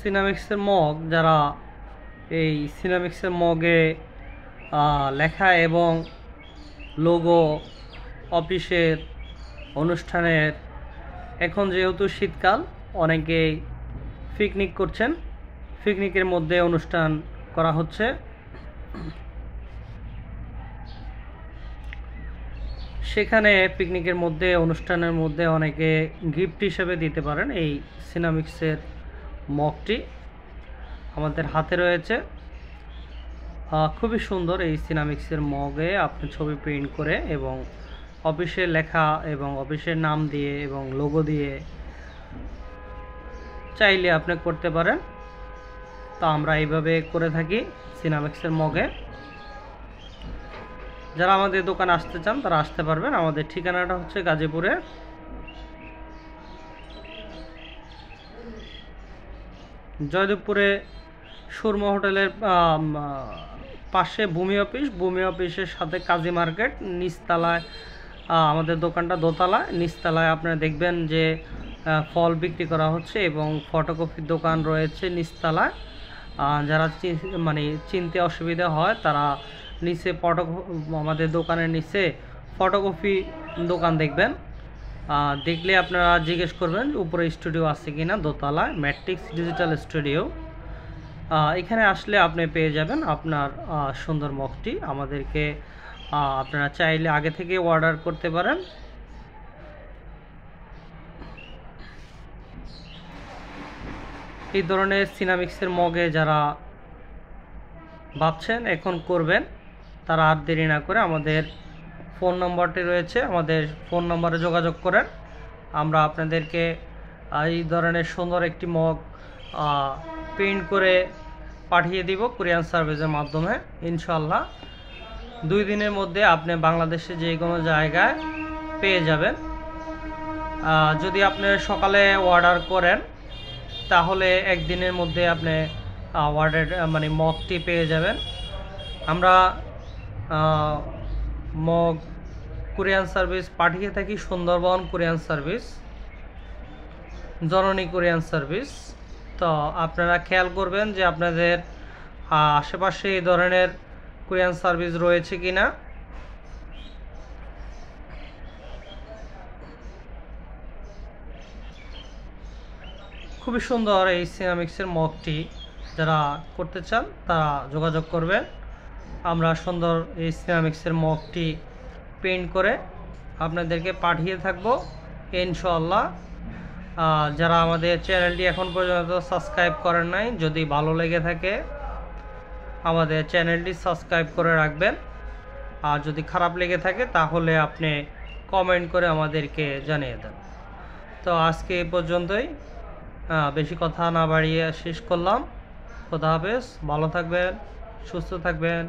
সিনামিক্সের mug, যারা এই সিনামিক্সের মগে লেখা এবং লোগো অফিসের অনুষ্ঠানের, এখন যেহেতু শীতকাল অনেকেই পিকনিক করছেন, পিকনিকের মধ্যে অনুষ্ঠান করা হচ্ছে। সেখানে পিকনিকের মধ্যে অনুষ্ঠানের মধ্যে অনেকে গিফট হিসেবে দিতে পারেন এই সিনামিক্সের মগটি আমাদের হাতে রয়েছে। খুবই সুন্দর এই সিনামিক্সের মগে আপনি ছবি প্রিন্ট করে এবং অফিসের লেখা এবং অফিসের নাম দিয়ে এবং লোগো দিয়ে চাইলে আপনি করতে পারেন। তো আমরা এইভাবে করে থাকি সিনামিক্সের মগে। যারা আমাদের দোকানে আসতে চান তারা আসতে পারবেন। আমাদের ঠিকানাটা হচ্ছে গাজীপুরে জয়দেবপুরে সুরমা হোটেলের পাশে ভূমি অফিসের সাথে কাজী মার্কেট, নিচতলায় আমাদের দোকানটা, দোতলায়। নিচতলায় আপনারা দেখবেন যে ফল বিক্রি করা হচ্ছে এবং ফটোকপির দোকান রয়েছে নিচতলায়। যারা চিনতে অসুবিধা হয় তারা নিচে আমাদের দোকানের নিচে ফটোকপি দোকান দেখবেন। দেখলে আপনারা জিজ্ঞেস করবেন উপরে স্টুডিও আছে কিনা, দোতলায় ম্যাট্রিক্স ডিজিটাল স্টুডিও। এখানে আসলে আপনি পেয়ে যাবেন আপনার সুন্দর মগটি। আমাদেরকে আপনারা চাইলে আগে থেকে অর্ডার করতে পারেন। এই ধরনের সিনামিক্সের মগে যারা ভাবছেন এখন করবেন, তারা আর দেরি না করে আমাদের ফোন নম্বরটি রয়েছে, আমাদের ফোন নম্বরে যোগাযোগ করেন। আমরা আপনাদেরকে এই ধরনের সুন্দর একটি মগ প্রিন্ট করে পাঠিয়ে দিব কুরিয়ার সার্ভিসের মাধ্যমে। ইনশাল্লাহ 2 দিনের মধ্যে আপনি বাংলাদেশে যে কোনো জায়গায় পেয়ে যাবেন। যদি আপনি সকালে অর্ডার করেন তাহলে 1 দিনের মধ্যে আপনি অর্ডার মগটি পেয়ে যাবেন। আমরা মগ কুরিয়ার সার্ভিস পাঠিয়ে থাকি সুন্দরবন কুরিয়ার সার্ভিস, জননী কুরিয়ার সার্ভিস। তো আপনারা খেয়াল করবেন যে আপনাদের আশেপাশে এই ধরনের কুরিয়ার সার্ভিস রয়েছে কিনা। খুবই সুন্দর এই সিনামিক্সের মগটি, যারা করতে চান তারা যোগাযোগ করবেন। আমরা সুন্দর এই সিনামিক্সের মগটি প্রিন্ট করে আপনাদেরকে পাঠিয়ে থাকবো ইনশাআল্লাহ। যারা আমাদের চ্যানেলটি এখন পর্যন্ত সাবস্ক্রাইব করেন নাই, যদি ভালো লেগে থাকে আমাদের চ্যানেলটি সাবস্ক্রাইব করে রাখবেন। আর যদি খারাপ লেগে থাকে তাহলে আপনি কমেন্ট করে আমাদেরকে জানিয়ে দেন। তো আজকে এই পর্যন্তই, বেশি কথা না বাড়িয়ে শেষ করলাম। খোদা হাফেজ, ভালো থাকবেন, সুস্থ থাকবেন।